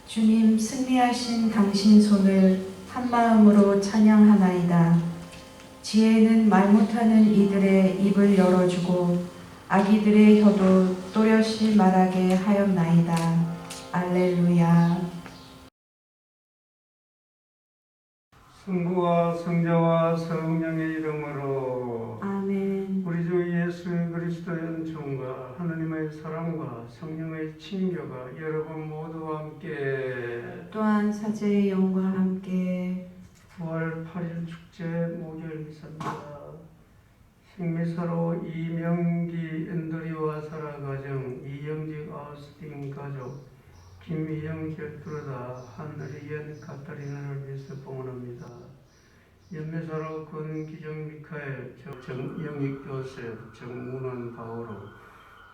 주님, 승리하신 당신 손을 한마음으로 찬양하나이다. 지혜는 말 못하는 이들의 입을 열어주고 아기들의 혀도 또렷이 말하게 하였나이다. 알렐루야. 성부와 성자와 성령의 이름으로 아멘. 우리 주 예수 그리스도의 은총과 하느님의 사랑과 성령의 친교가 여러분 모두와 함께 또한 사제의 영과 함께 9월 8일 축제 목요일 미사입니다. 생미사로 이명기 앤드류와 사라 가정, 이영직 아우스틴 가족, 김희영 결투르다 한리엔 카타리나를 위해서 봉헌합니다. 연매사로 권기정 미카엘, 정영익 요셉, 정문원 바오로,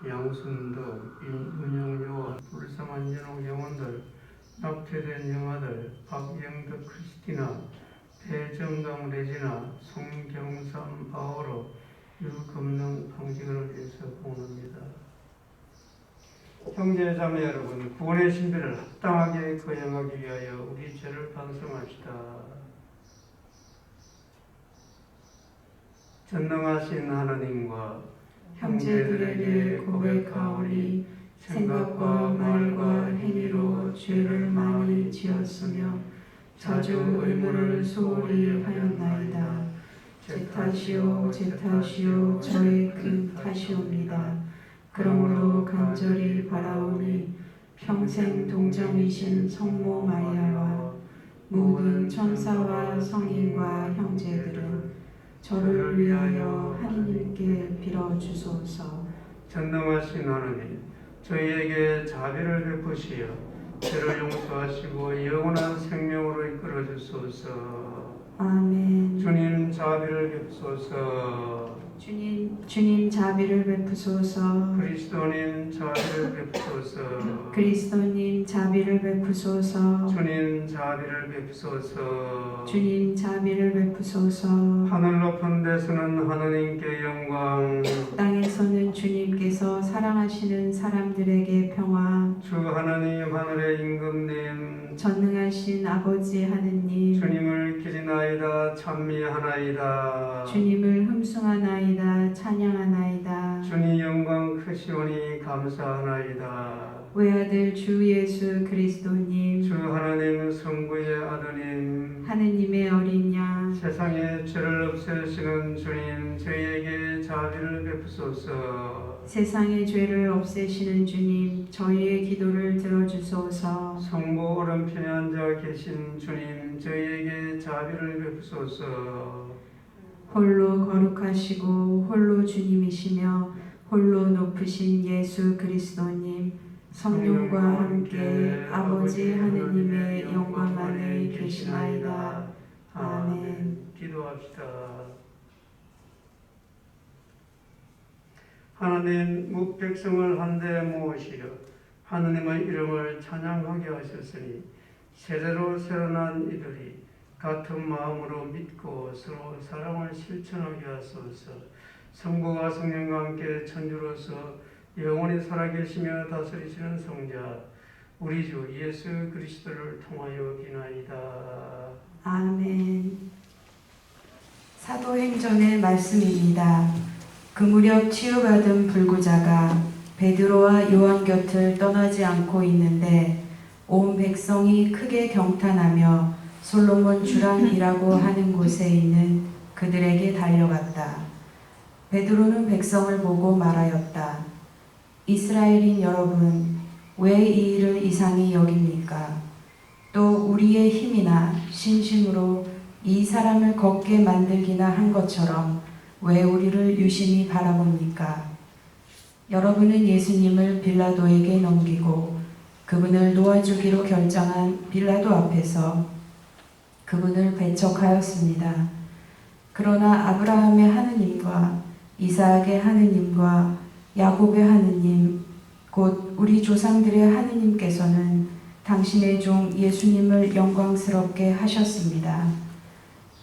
양순덕, 임은영 요원, 불쌍한 연옥 영혼들, 납퇴된 영아들, 박영덕 크리스티나, 배정강 레지나, 송경삼 바오로, 유금능 방직을 위해서 봉헌합니다. 형제 자매 여러분, 구원의 신비를 합당하게 거행하기 위하여 우리 죄를 반성합시다. 전능하신 하나님과 형제들에게 고백하오니 생각과 말과 행위로 죄를 많이 지었으며 자주 의무를 소홀히 하였나이다. 제 탓이요 제 탓이요 저의 큰 탓이옵니다. 그러므로 간절히 바라오니 평생 동정이신 성모 마리아와 모든 천사와 성인과 형제들은 저를 위하여 하느님께 빌어주소서. 전능하신 하나님, 저희에게 자비를 베푸시어 죄를 용서하시고 영원한 생명으로 이끌어 주소서. 아멘. 주님 자비를 베푸소서. 주님 자비를 베푸소서. 그리스도님 자비를 베푸소서. 그리스도님 자비를 베푸소서. 주님 자비를 베푸소서. 주님 자비를 베푸소서. 하늘 높은 데서는 하느님께 영광, 땅에서는 주님께서 사랑하시는 사람들에게 평화. 주 하나님 하늘의 임금님, 전능하신 아버지 하느님, 주님을 기리나이다 찬미하나이다. 주님을 흠숭하나이다 찬양하나이다. 주님 영광 크시오니 감사하나이다. 외아들 주 예수 그리스도님, 주 하나님 성부의 아드님, 하느님의 어린 양, 세상의 죄를 없애시는 주님, 저희에게 자비를 베푸소서. 세상의 죄를 없애시는 주님, 저희의 기도를 들어주소서. 성부 오른편에 앉아 계신 주님, 저희에게 자비를 베푸소서. 홀로 거룩하시고 홀로 주님이시며 홀로 높으신 예수 그리스도님, 성령과 함께 아버지 하느님의 영광 안에 계시나이다. 아멘. 기도합시다. 하나님, 묵백성을 한데 모으시려 하느님의 이름을 찬양하게 하셨으니 세대로 새어난 이들이 같은 마음으로 믿고 서로 사랑을 실천하게 하소서. 성부와 성령과 함께 천주로서 영원히 살아계시며 다스리시는 성자 우리 주 예수 그리스도를 통하여 비나이다. 아멘. 사도행전의 말씀입니다. 그 무렵 치유받은 불구자가 베드로와 요한 곁을 떠나지 않고 있는데 온 백성이 크게 경탄하며 솔로몬 주랑이라고 하는 곳에 있는 그들에게 달려갔다. 베드로는 백성을 보고 말하였다. 이스라엘인 여러분, 왜 이 일을 이상히 여깁니까? 또 우리의 힘이나 신심으로 이 사람을 걷게 만들기나 한 것처럼 왜 우리를 유심히 바라봅니까? 여러분은 예수님을 빌라도에게 넘기고 그분을 놓아주기로 결정한 빌라도 앞에서 그분을 배척하였습니다. 그러나 아브라함의 하느님과 이삭의 하느님과 야곱의 하느님, 곧 우리 조상들의 하느님께서는 당신의 종 예수님을 영광스럽게 하셨습니다.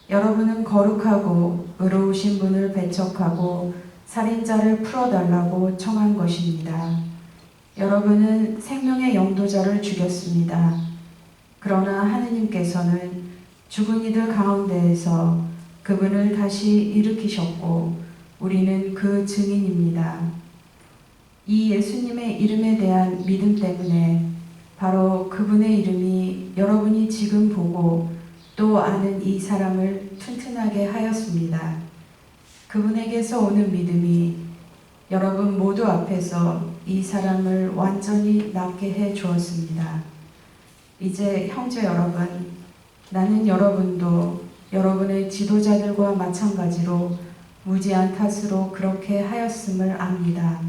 여러분은 거룩하고 의로우신 분을 배척하고 살인자를 풀어달라고 청한 것입니다. 여러분은 생명의 영도자를 죽였습니다. 그러나 하느님께서는 죽은 이들 가운데에서 그분을 다시 일으키셨고 우리는 그 증인입니다. 이 예수님의 이름에 대한 믿음 때문에 바로 그분의 이름이 여러분이 지금 보고 또 아는 이 사람을 튼튼하게 하였습니다. 그분에게서 오는 믿음이 여러분 모두 앞에서 이 사람을 완전히 낫게 해 주었습니다. 이제 형제 여러분, 나는 여러분도 여러분의 지도자들과 마찬가지로 무지한 탓으로 그렇게 하였음을 압니다.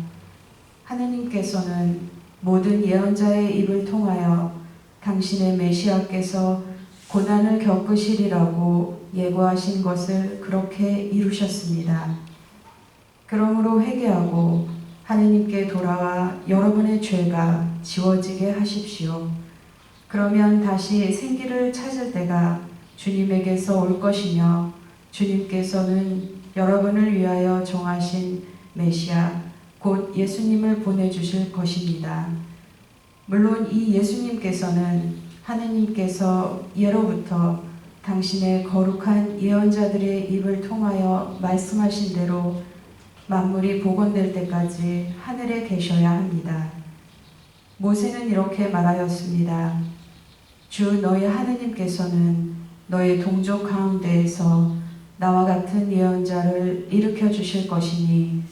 하느님께서는 모든 예언자의 입을 통하여 당신의 메시아께서 고난을 겪으시리라고 예고하신 것을 그렇게 이루셨습니다. 그러므로 회개하고 하느님께 돌아와 여러분의 죄가 지워지게 하십시오. 그러면 다시 생기를 찾을 때가 주님에게서 올 것이며 주님께서는 여러분을 위하여 정하신 메시아 곧 예수님을 보내주실 것입니다. 물론 이 예수님께서는 하느님께서 예로부터 당신의 거룩한 예언자들의 입을 통하여 말씀하신 대로 만물이 복원될 때까지 하늘에 계셔야 합니다. 모세는 이렇게 말하였습니다. 주 너희 하느님께서는 너희 동족 가운데에서 나와 같은 예언자를 일으켜 주실 것이니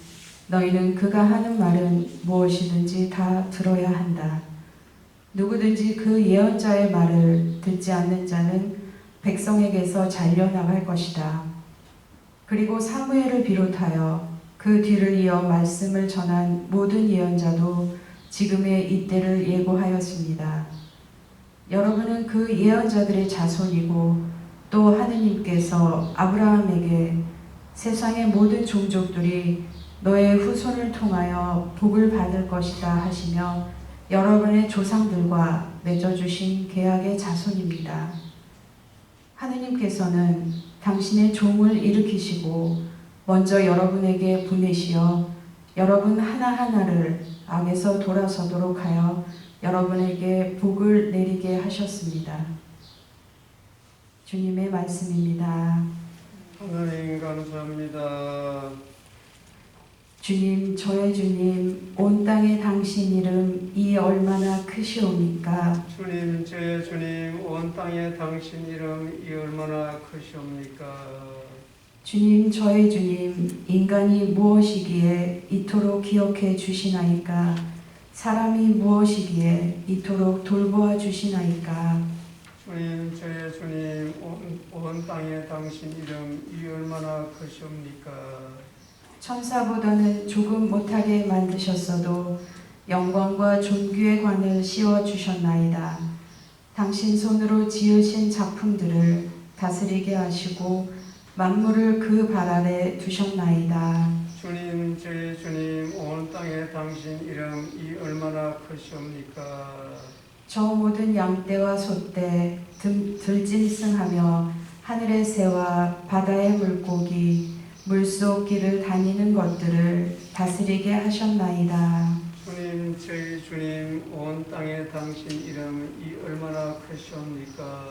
너희는 그가 하는 말은 무엇이든지 다 들어야 한다. 누구든지 그 예언자의 말을 듣지 않는 자는 백성에게서 잘려나갈 것이다. 그리고 사무엘을 비롯하여 그 뒤를 이어 말씀을 전한 모든 예언자도 지금의 이때를 예고하였습니다. 여러분은 그 예언자들의 자손이고 또 하느님께서 아브라함에게 세상의 모든 종족들이 너의 후손을 통하여 복을 받을 것이다 하시며 여러분의 조상들과 맺어주신 계약의 자손입니다. 하느님께서는 당신의 종을 일으키시고 먼저 여러분에게 보내시어 여러분 하나하나를 악에서 돌아서도록 하여 여러분에게 복을 내리게 하셨습니다. 주님의 말씀입니다. 하나님 감사합니다. 주님, 저의 주님, 온 땅에 당신 이름 이 얼마나 크시옵니까? 주님, 제 주님, 온 땅에 당신 이름 이 얼마나 크시옵니까? 주님, 저의 주님, 인간이 무엇이기에 이토록 기억해 주시나이까? 사람이 무엇이기에 이토록 돌보아 주시나이까? 주님, 제 주님, 온 땅에 당신 이름 이 얼마나 크시옵니까? 천사보다는 조금 못하게 만드셨어도 영광과 존귀의 관을 씌워 주셨나이다. 당신 손으로 지으신 작품들을 다스리게 하시고 만물을 그 발 아래 두셨나이다. 주님, 제 주님, 온 땅에 당신 이름 이 얼마나 크시옵니까? 저 모든 양떼와 소떼, 들짐승하며 하늘의 새와 바다의 물고기, 물속 길을 다니는 것들을 다스리게 하셨나이다. 주님, 제 주님, 온 땅에 당신 이름 이 얼마나 크시옵니까?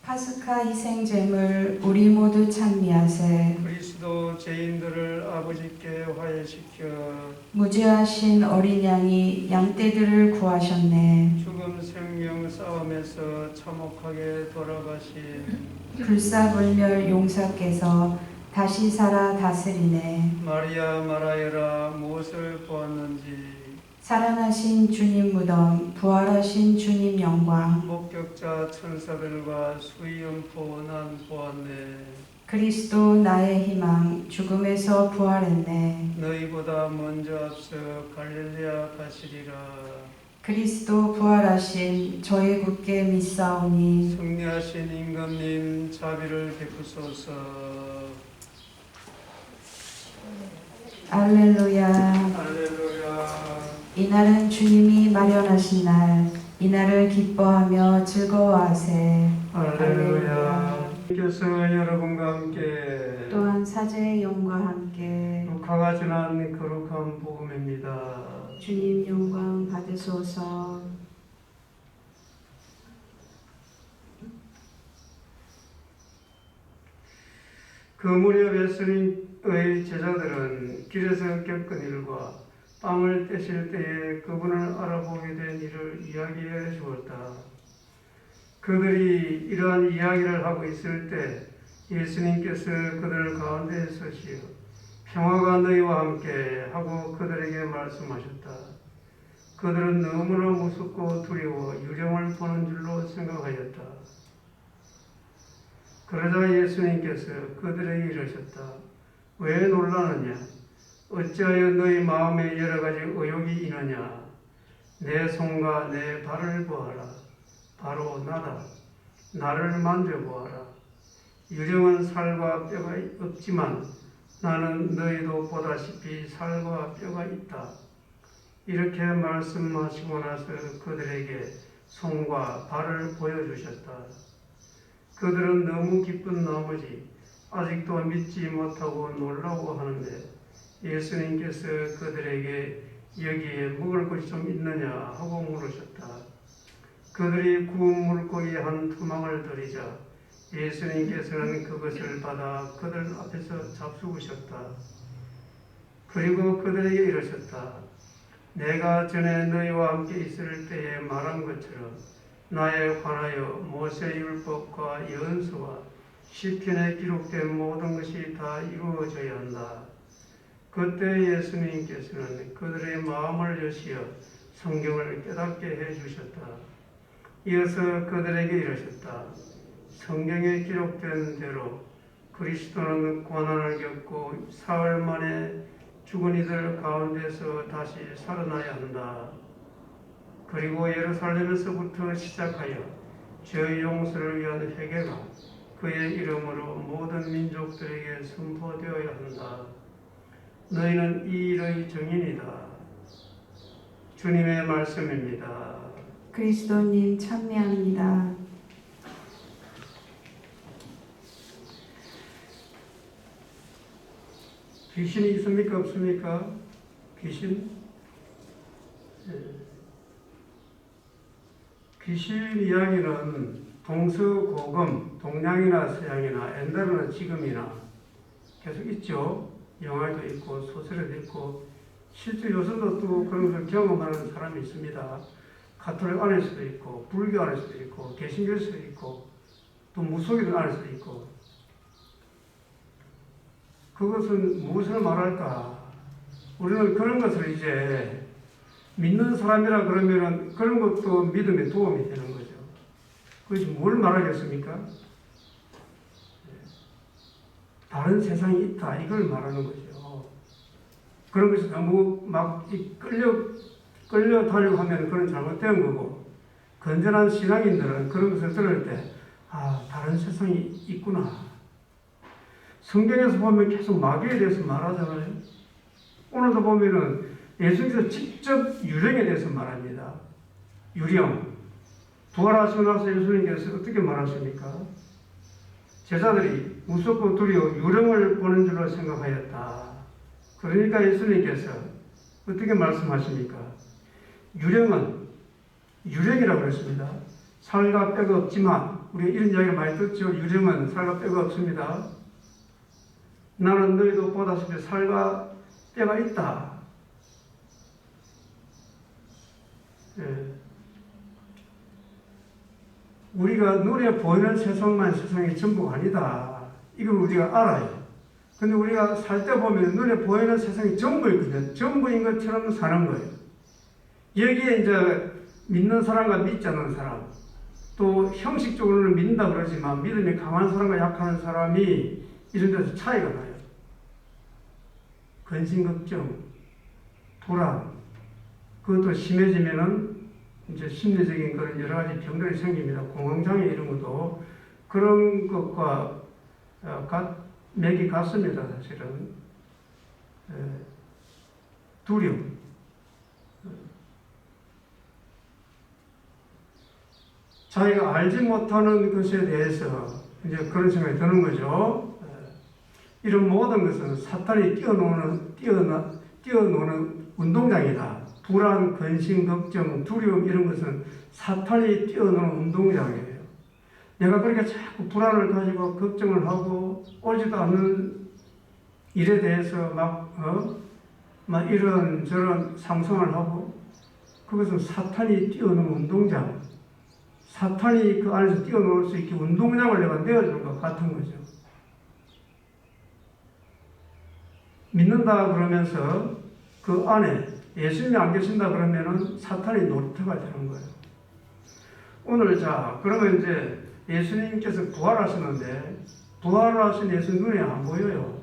파스카 희생제물 우리 모두 찬미하세. 그리스도 죄인들을 아버지께 화해시켜 무죄하신 어린 양이 양떼들을 구하셨네. 죽음 생명 싸움에서 참혹하게 돌아가신 불사불멸 용사께서 다시 살아 다스리네. 마리아 마라여라 무엇을 보았는지 살아나신 주님 무덤, 부활하신 주님 영광, 목격자 천사들과 수의연포 난 보았네. 그리스도 나의 희망, 죽음에서 부활했네. 너희보다 먼저 앞서 갈릴리아 가시리라. 그리스도 부활하신 저희 굳게 믿사오니 승리하신 임금님 자비를 베푸소서. 알렐루야. 할렐루야. 이날은 주님이 마련하신 날, 이날을 기뻐하며 즐거워하세. 할렐루야. 주께서 여러분과 함께 또한 사제의 영과 함께 루카가 전한 거룩한 복음입니다. 주님 영광 받으소서. 무렵 예수님의 제자들은 길에서 겪은 일과 빵을 떼실 때에 그분을 알아보게 된 일을 이야기해 주었다. 그들이 이러한 이야기를 하고 있을 때 예수님께서 그들 가운데 서시어 평화가 너희와 함께 하고 그들에게 말씀하셨다. 그들은 너무나 무섭고 두려워 유령을 보는 줄로 생각하였다. 그러자 예수님께서 그들에게 이르셨다. 왜 놀라느냐? 어찌하여 너희 마음에 여러 가지 의욕이 있느냐? 내 손과 내 발을 보아라. 바로 나다. 나를 만져보아라. 유령은 살과 뼈가 없지만 나는 너희도 보다시피 살과 뼈가 있다. 이렇게 말씀하시고 나서 그들에게 손과 발을 보여주셨다. 그들은 너무 기쁜 나머지 아직도 믿지 못하고 놀라고 하는데 예수님께서 그들에게 여기에 먹을 것이 좀 있느냐 하고 물으셨다. 그들이 구운 물고기 한 투망을 드리자 예수님께서는 그것을 받아 그들 앞에서 잡수으셨다. 그리고 그들에게 이르셨다. 내가 전에 너희와 함께 있을 때에 말한 것처럼 나에 관하여 모세율법과 예언서와 시편에 기록된 모든 것이 다 이루어져야 한다. 그때 예수님께서는 그들의 마음을 여시어 성경을 깨닫게 해주셨다. 이어서 그들에게 이르셨다. 성경에 기록된 대로 그리스도는 고난을 겪고 사흘 만에 죽은 이들 가운데서 다시 살아나야 한다. 그리고 예루살렘에서부터 시작하여 죄 용서를 위한 회개가 그의 이름으로 모든 민족들에게 선포되어야 한다. 너희는 이 일의 증인이다. 주님의 말씀입니다. 그리스도님 찬미합니다. 귀신이 있습니까? 없습니까? 귀신? 귀신 이야기는 동서고금, 동양이나 서양이나 옛날에는 지금이나 계속 있죠. 영화에도 있고 소설에도 있고 실제 요즘도 또 그런 걸 경험하는 사람이 있습니다. 가톨릭 안에서도 있고 불교 안에서도 있고 개신교에서도 있고 또 무속인 안에서도 있고 그것은 무엇을 말할까? 우리는 그런 것을 이제 믿는 사람이라 그러면은 그런 것도 믿음에 도움이 되는 거죠. 그것이 뭘 말하겠습니까? 다른 세상이 있다. 이걸 말하는 거죠. 그런 것이 너무 막 끌려다니고 하면 그건 잘못된 거고, 건전한 신앙인들은 그런 것을 들을 때, 다른 세상이 있구나. 성경에서 보면 계속 마귀에 대해서 말하잖아요. 오늘도 보면은 예수님께서 직접 유령에 대해서 말합니다. 유령. 부활하시고 나서 예수님께서 어떻게 말하십니까? 제자들이 무섭고 두려워 유령을 보는 줄로 생각하였다. 그러니까 예수님께서 어떻게 말씀하십니까? 유령은 유령이라고 그랬습니다. 살과 뼈가 없지만, 우리가 이런 이야기를 많이 듣죠. 유령은 살과 뼈가 없습니다. 나는 너희도 보다시피 살과 뼈가 있다. 우리가 눈에 보이는 세상만 세상이 전부가 아니다. 이걸 우리가 알아요. 근데 우리가 살 때 보면 눈에 보이는 세상이 전부이거든요. 전부인 것처럼 사는 거예요. 여기에 이제 믿는 사람과 믿지 않는 사람, 또 형식적으로는 믿는다 그러지만 믿음이 강한 사람과 약한 사람이 이런 데서 차이가 나요. 근심걱정, 불안, 그것도 심해지면은 이제 심리적인 그런 여러 가지 병들이 생깁니다. 공황장애 이런 것도 그런 것과 맥이 같습니다. 사실은 두려움. 자기가 알지 못하는 것에 대해서 이제 그런 생각이 드는 거죠. 이런 모든 것은 사탄이 뛰어노는 운동장이다. 불안, 근심, 걱정, 두려움 이런 것은 사탄이 뛰어노는 운동장이에요. 내가 그렇게 자꾸 불안을 가지고 걱정을 하고 오지도 않는 일에 대해서 막 이런저런 상상을 하고, 그것은 사탄이 뛰어노는 운동장, 사탄이 그 안에서 뛰어놀 수 있게 운동장을 내가 내어주는 것 같은 거죠. 믿는다 그러면서 그 안에 예수님이 안 계신다 그러면은 사탄이 놀이터가 되는 거예요. 오늘 그러면 이제 예수님께서 부활하시는데, 부활하신 예수 눈에 안 보여요.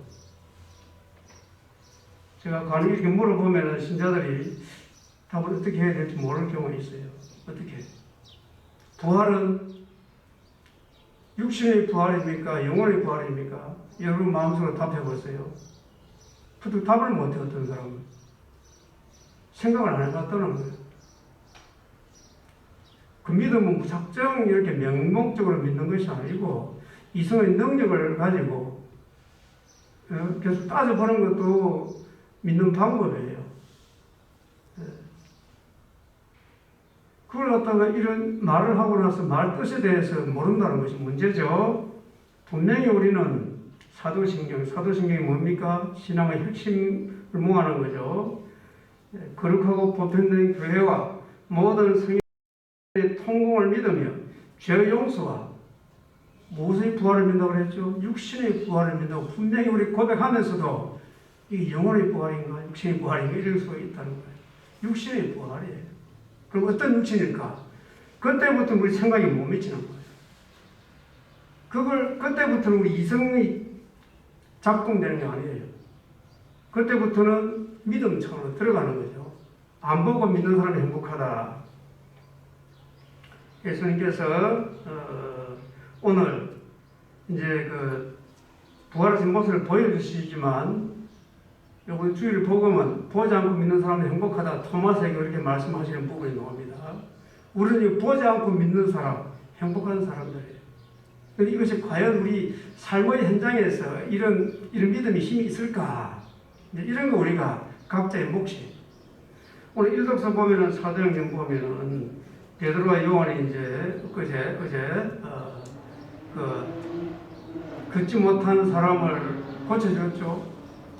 제가 간혹 이렇게 물어보면 신자들이 답을 어떻게 해야 될지 모르는 경우가 있어요. 어떻게? 부활은 육신의 부활입니까? 영혼의 부활입니까? 여러분 마음속으로 답해보세요. 그것도 답을 못해, 어떤 사람은. 생각을 안 해봤다는 거예요. 그 믿음은 무작정 이렇게 명목적으로 믿는 것이 아니고, 이성의 능력을 가지고 계속 따져보는 것도 믿는 방법이에요. 그걸 갖다가 이런 말을 하고 나서 말 뜻에 대해서 모른다는 것이 문제죠. 분명히 우리는 사도신경이 뭡니까? 신앙의 핵심을 모아는 거죠. 거룩하고 보편된 교회와 모든 성인의 통공을 믿으며 죄의 용서와 무엇의 부활을 믿는다고 그랬죠? 육신의 부활을 믿는다고 분명히 우리 고백하면서도 이게 영혼의 부활인가 육신의 부활인가 이럴 수가 있다는 거예요. 육신의 부활이에요. 그럼 어떤 육신일까? 그때부터 우리 생각이 못 미치는 거예요. 그때부터는 우리 이성이 작동되는 게 아니에요. 그때부터는 믿음 차원으로 들어가는 거죠. 안 보고 믿는 사람이 행복하다. 예수님께서 오늘 이제 부활하신 모습을 보여주시지만, 이번 주일 복음은 보지 않고 믿는 사람이 행복하다. 토마스에게 그렇게 말씀하시는 부분이 나옵니다. 우리는 보지 않고 믿는 사람, 행복한 사람들이에요. 그런데 이것이 과연 우리 삶의 현장에서 이런 믿음이 힘이 있을까? 이런 거 우리가 각자의 몫이. 오늘 일독서 보면은, 사도행전 보면은 베드로와 요한이 이제 걷지 못한 사람을 고쳐줬죠.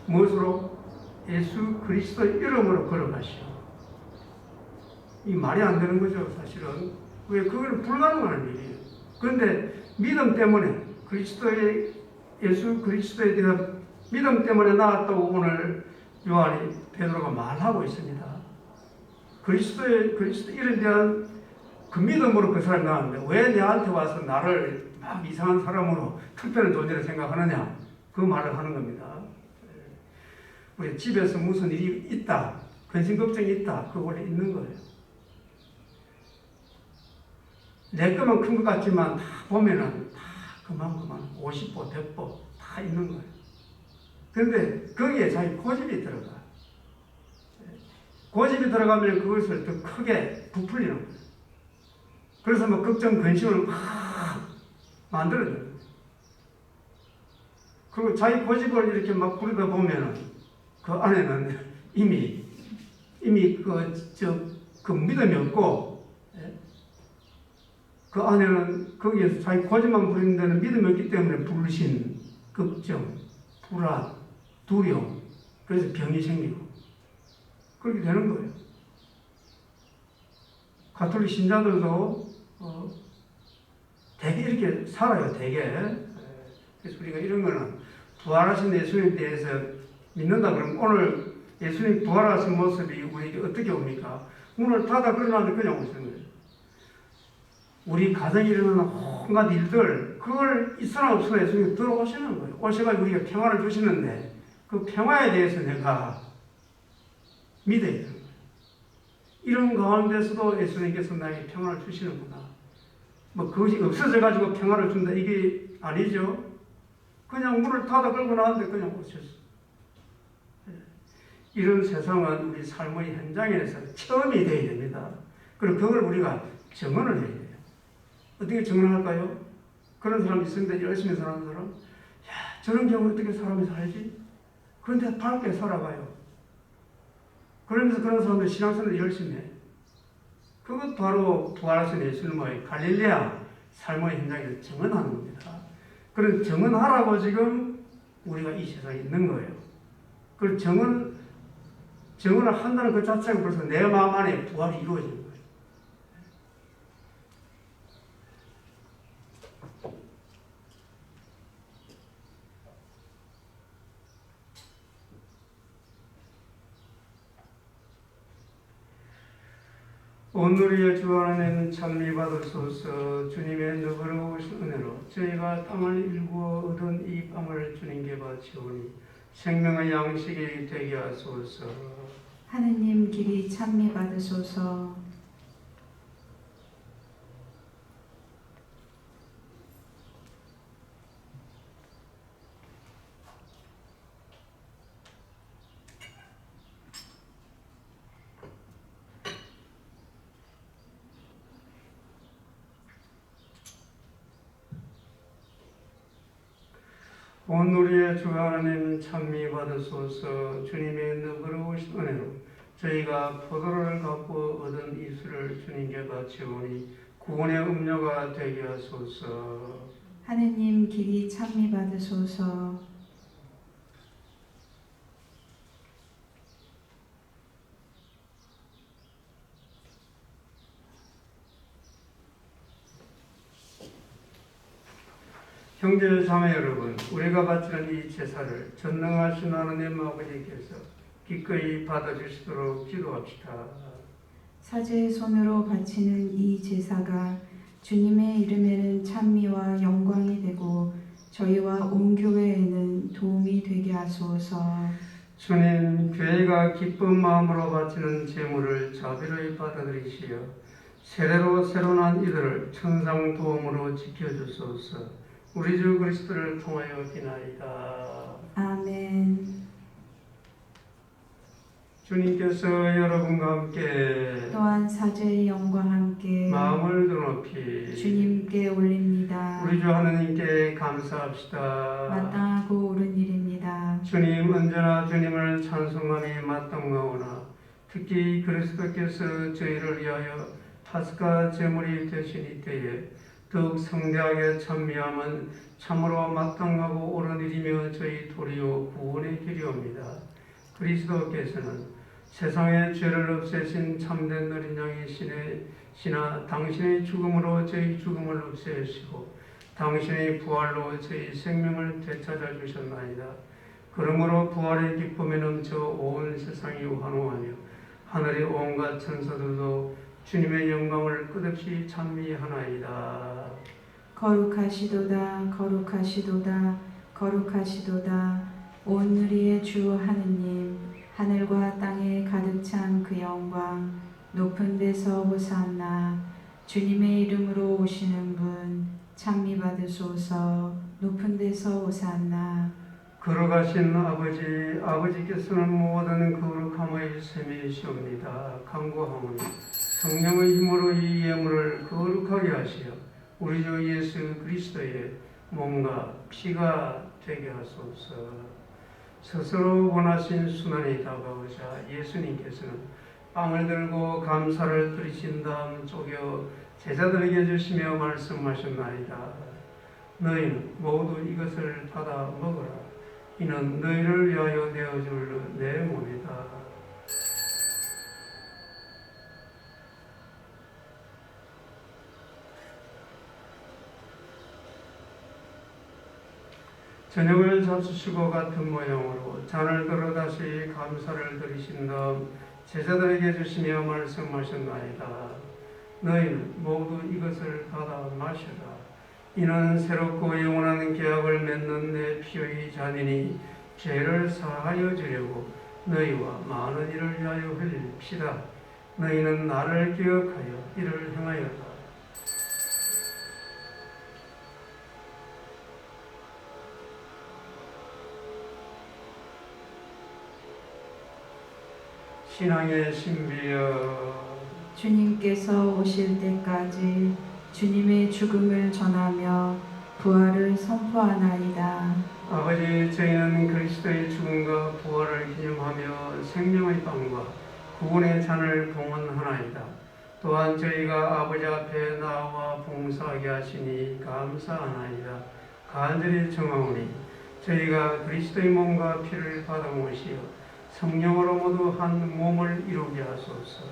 무엇으로? 예수 그리스도의 이름으로 걸어가시오. 이 말이 안 되는 거죠, 사실은. 왜? 그거는 불가능한 일이에요. 그런데 믿음 때문에, 예수 그리스도에 대한 믿음 때문에 나왔다고 오늘 베드로가 말하고 있습니다. 그리스도의 이름에 대한 그 믿음으로 그 사람이 나왔는데, 왜 내한테 와서 나를 막 이상한 사람으로 특별한 존재를 생각하느냐? 그 말을 하는 겁니다. 우리 집에서 무슨 일이 있다, 근심 걱정이 있다, 그거 원래 있는 거예요. 내 것만 큰 것 같지만 다 보면은 다 그만 50보, 100보 다 있는 거예요. 그런데 거기에 자기 고집이 들어가. 고집이 들어가면 그것을 더 크게 부풀리는 거예요. 그래서 뭐 걱정, 근심을 막 만들어줘요. 그리고 자기 고집을 이렇게 막 부리다 보면은 그 안에는 이미 그 믿음이 없고, 그 안에는 거기에서 자기 고집만 부리는 데는 믿음이 없기 때문에 불신, 걱정, 불안, 두려움, 그래서 병이 생기고 그렇게 되는 거예요. 가톨릭 신자들도 되게 이렇게 살아요, 되게. 그래서 우리가 이런 거는 부활하신 예수님에 대해서 믿는다 그러면, 오늘 예수님 부활하신 모습이 우리에게 어떻게 옵니까? 문을 닫아 끌어놨는데 그냥 오시는 거예요. 우리 가정에 일어나는 온갖 일들, 그걸 있으나 없으나 예수님이 들어오시는 거예요. 오셔가지고 우리가 평화를 주시는데, 그 평화에 대해서 내가 믿어야 되는 거예요. 이런 가운데서도 예수님께서 나에게 평화를 주시는구나. 뭐 그것이 없어져가지고 평화를 준다, 이게 아니죠. 그냥 문을 닫아 끌고 나왔는데 그냥 오셨어. 이런 세상은 우리 삶의 현장에서 처음이 되어야 됩니다. 그리고 그걸 우리가 증언을 해야 돼요. 어떻게 증언할까요? 그런 사람이 있습니다. 열심히 사는 사람. 야, 저런 경우 어떻게 사람이 살지? 그런데 밝게 살아가요. 그러면서 그런 사람들 신앙생활 열심히 해. 그것 바로 부활하신 예수님의 갈릴레아 삶의 현장에서 정언하는 겁니다. 그런 정언하라고 지금 우리가 이 세상에 있는 거예요. 그 정언을 한다는 그 자체가 벌써 내 마음 안에 부활이 이루어지는 거예요. 오늘의 주 하나님 찬미 받으소서. 주님의 너그러우신 은혜로 저희가 땅을 일구어 얻은 이 빵을 주님께 바치오니 생명의 양식이 되게 하소서. 하느님 길이 찬미 받으소서. 온 우리의 주 하나님 찬미 받으소서. 주님의 너그러우신 은혜로 저희가 포도를 갖고 얻은 이수를 주님께 바치오니 구원의 음료가 되게 하소서. 하느님 길이 찬미 받으소서. 형제 자매 여러분, 우리가 바치는 이 제사를 전능하신 하나님 아버지께서 기꺼이 받아주시도록 기도합시다. 사제의 손으로 바치는 이 제사가 주님의 이름에는 찬미와 영광이 되고 저희와 온 교회에는 도움이 되게 하소서. 주님, 교회가 기쁜 마음으로 바치는 제물을 자비로이 받아들이시어 세례로 새로 난 이들을 천상 도움으로 지켜주소서. 우리 주 그리스도를 통하여 비나이다. 아멘. 주님께서 여러분과 함께 또한 사제의 영과 함께 마음을 드높이 주님께 올립니다. 우리 주 하나님께 감사합시다. 마땅하고 옳은 일입니다. 주님, 언제나 주님을 찬송함이 마땅하오나 특히 그리스도께서 저희를 위하여 파스카 제물이 되신 이때에 더욱 성대하게 찬미함은 참으로 마땅하고 옳은 일이며 저희 도리요 구원의 길이옵니다. 그리스도께서는 세상의 죄를 없애신 참된 어린 양이시나 당신의 죽음으로 저희 죽음을 없애시고 당신의 부활로 저희 생명을 되찾아 주셨나이다. 그러므로 부활의 기쁨에 넘쳐 온 세상이 환호하며 하늘의 온갖 천사들도 주님의 영광을 끝없이 찬미하나이다. 거룩하시도다 거룩하시도다 거룩하시도다 온 누리의 주 하느님 하늘과 땅에 가득 찬 그 영광 높은 데서 호산나 주님의 이름으로 오시는 분 찬미 받으소서. 높은 데서 호산나. 걸어가신 아버지께서는 모든 거룩함의 셈이시옵니다. 간구하오니 성령의 힘으로 이 예물을 거룩하게 하시어 우리 주 예수 그리스도의 몸과 피가 되게 하소서. 스스로 원하신 순환이 다가오자 예수님께서는 빵을 들고 감사를 드리신 다음 쪼개 제자들에게 주시며 말씀하셨나이다. 너희는 모두 이것을 받아 먹어라. 이는 너희를 위하여 내어줄 내 몸이다. 저녁을 잡수시고 같은 모양으로 잔을 들어 다시 감사를 드리신 다음 제자들에게 주시며 말씀하셨나이다. 너희는 모두 이것을 받아 마셔라. 이는 새롭고 영원한 계약을 맺는 내 피의 잔이니 죄를 사하여 주려고 너희와 많은 이를 위하여 흘릴 피다. 너희는 나를 기억하여 이를 행하여라. 신앙의 신비여, 주님께서 오실 때까지 주님의 죽음을 전하며 부활을 선포하나이다. 아버지, 저희는 그리스도의 죽음과 부활을 기념하며 생명의 빵과 구원의 잔을 봉헌하나이다. 또한 저희가 아버지 앞에 나와 봉사하게 하시니 감사하나이다. 간절히 청하오니 저희가 그리스도의 몸과 피를 받아모시어 성령으로 모두 한 몸을 이루게 하소서.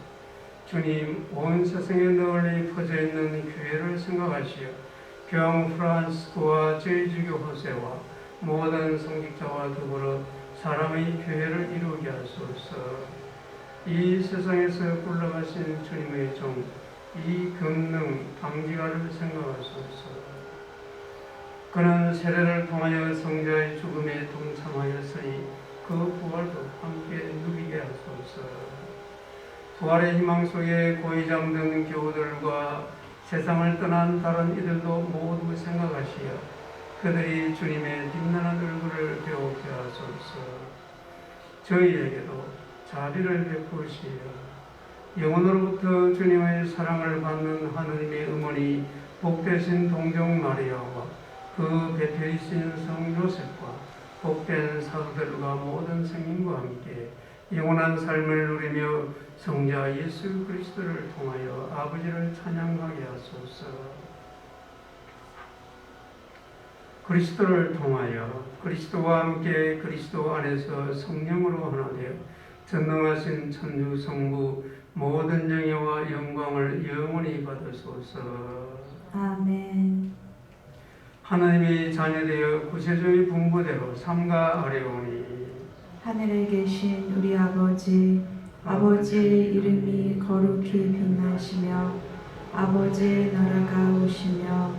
주님, 온 세상에 널리 퍼져 있는 교회를 생각하시어 교황 프란스코와 저희 주교 호세와 모든 성직자와 더불어 사람의 교회를 이루게 하소서. 이 세상에서 굴러가신 주님의 종, 이 금능 방지가를 생각하소서. 그는 세례를 통하여 성자의 죽음에 동참하였으니 그 부활도 함께 누리게 하소서. 부활의 희망 속에 고이 잠든 교우들과 세상을 떠난 다른 이들도 모두 생각하시어 그들이 주님의 빛나는 얼굴을 배우게 하소서. 저희에게도 자비를 베푸시어 영원으로부터 주님의 사랑을 받는 하느님의 어머니 복되신 동정 마리아와 그 배필이신 성 요셉과 복된 사도들과 모든 성인과 함께 영원한 삶을 누리며 성자 예수 그리스도를 통하여 아버지를 찬양하게 하소서. 그리스도를 통하여 그리스도와 함께 그리스도 안에서 성령으로 하나 되어 전능하신 천주 성부 모든 영예와 영광을 영원히 받으소서. 아멘. 하나님의 자녀되어 구세주의 분부대로 삼가 아뢰오니 하늘에 계신 우리 아버지, 아버지의 이름이 거룩히 빛나시며 아버지의 나라가 오시며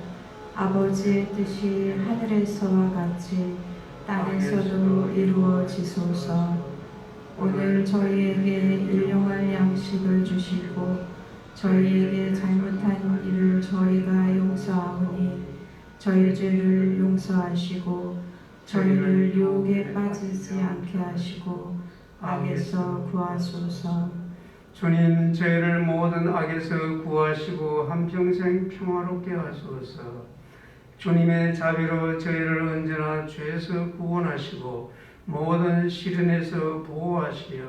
아버지의 뜻이 하늘에서와 같이 땅에서도 이루어지소서. 오늘 저희에게 일용할 양식을 주시고 저희에게 잘못한 일을 저희가 용서하오니 저희 죄를 용서하시고 저희를 유혹에 빠지지 않게 하시고 악에서 구하소서. 주님, 저희를 모든 악에서 구하시고 한평생 평화롭게 하소서. 주님의 자비로 저희를 언제나 죄에서 구원하시고 모든 시련에서 보호하시어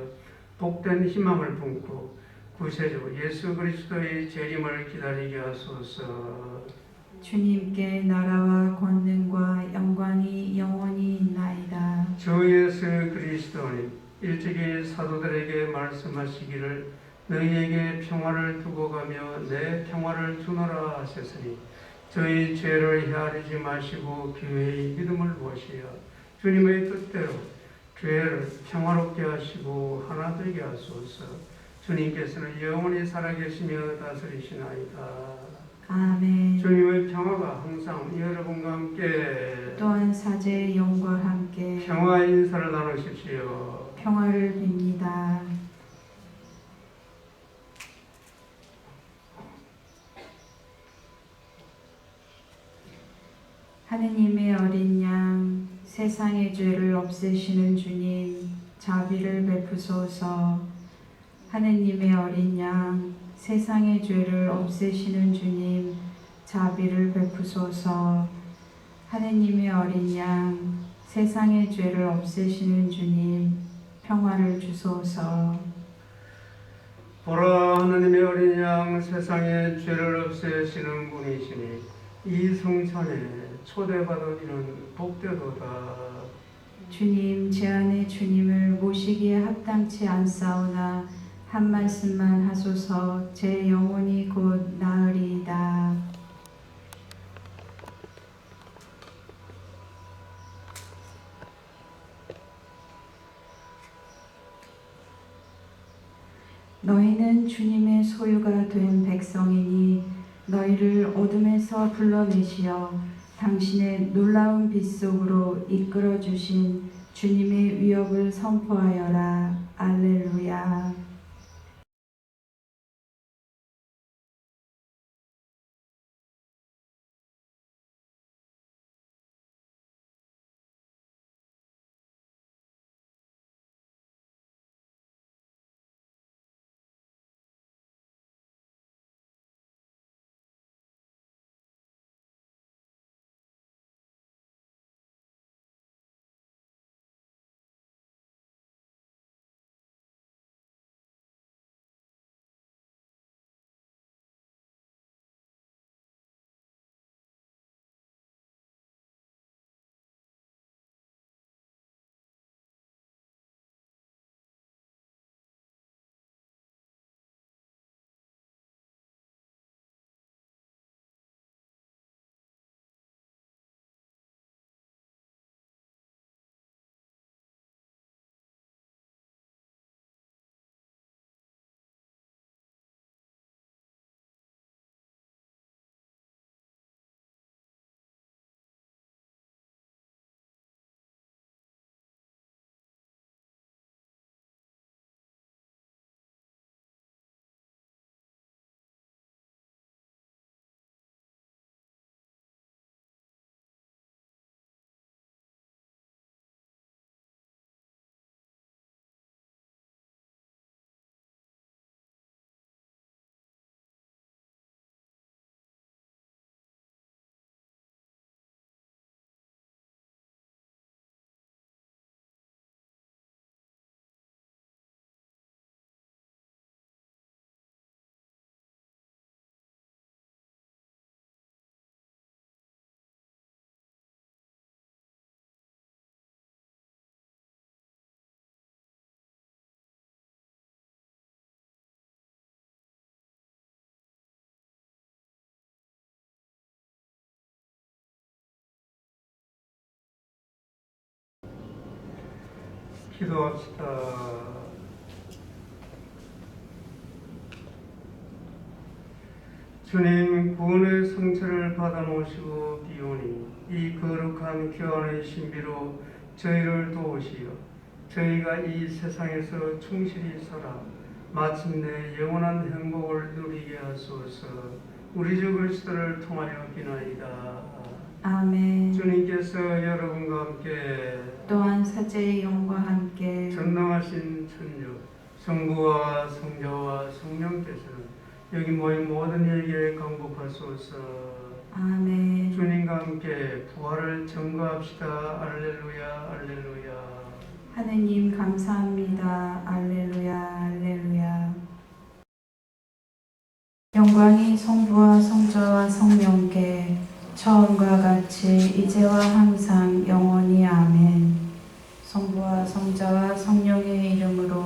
복된 희망을 품고 구세주 예수 그리스도의 재림을 기다리게 하소서. 주님께 나라와 권능과 영광이 영원히 있나이다. 주 예수 그리스도님, 일찍이 사도들에게 말씀하시기를 너희에게 평화를 두고 가며 내 평화를 주노라 하셨으니 저희 죄를 헤아리지 마시고 교회의 믿음을 보시어 주님의 뜻대로 교회를 평화롭게 하시고 하나 되게 하소서. 주님께서는 영원히 살아계시며 다스리시나이다. 아멘. 주님의 평화가 항상 여러분과 함께 또한 사제의 영과 함께 평화 인사를 나누십시오. 평화를 빕니다. 하느님의 어린 양, 세상의 죄를 없애시는 주님, 자비를 베푸소서. 하느님의 어린 양, 세상의 죄를 없애시는 주님, 자비를 베푸소서. 하느님의 어린 양, 세상의 죄를 없애시는 주님, 평화를 주소서. 보라, 하느님의 어린 양, 세상의 죄를 없애시는 분이시니 이 성찬에 초대받은 이는 복되도다. 주님, 제 안에 주님을 모시기에 합당치 않사오나 한 말씀만 하소서. 제 영혼이 곧 나으리이다. 너희는 주님의 소유가 된 백성이니 너희를 어둠에서 불러내시어 당신의 놀라운 빛 속으로 이끌어 주신 주님의 위엄을 선포하여라. 알렐루야. 기도합시다. 주님, 구원의 성체를 받아 모시고 비오니 이 거룩한 교환의 신비로 저희를 도우시어 저희가 이 세상에서 충실히 살아 마침내 영원한 행복을 누리게 하소서. 우리 주 그리스도를 통하여 비나이다. 아멘. 주님께서 여러분과 함께 또한 사제의 영과 함께 전능하신 천주 성부와 성자와 성령께서는 여기 모인 모든 이에게 강복하소서. 아멘. 주님과 함께 부활을 증거합시다. 알렐루야 알렐루야. 하느님 감사합니다. 알렐루야 알렐루야. 영광이 성부와 성자와 성령께 처음과 같이 이제와 항상 영원히 아멘. 성부와 성자와 성령의 이름으로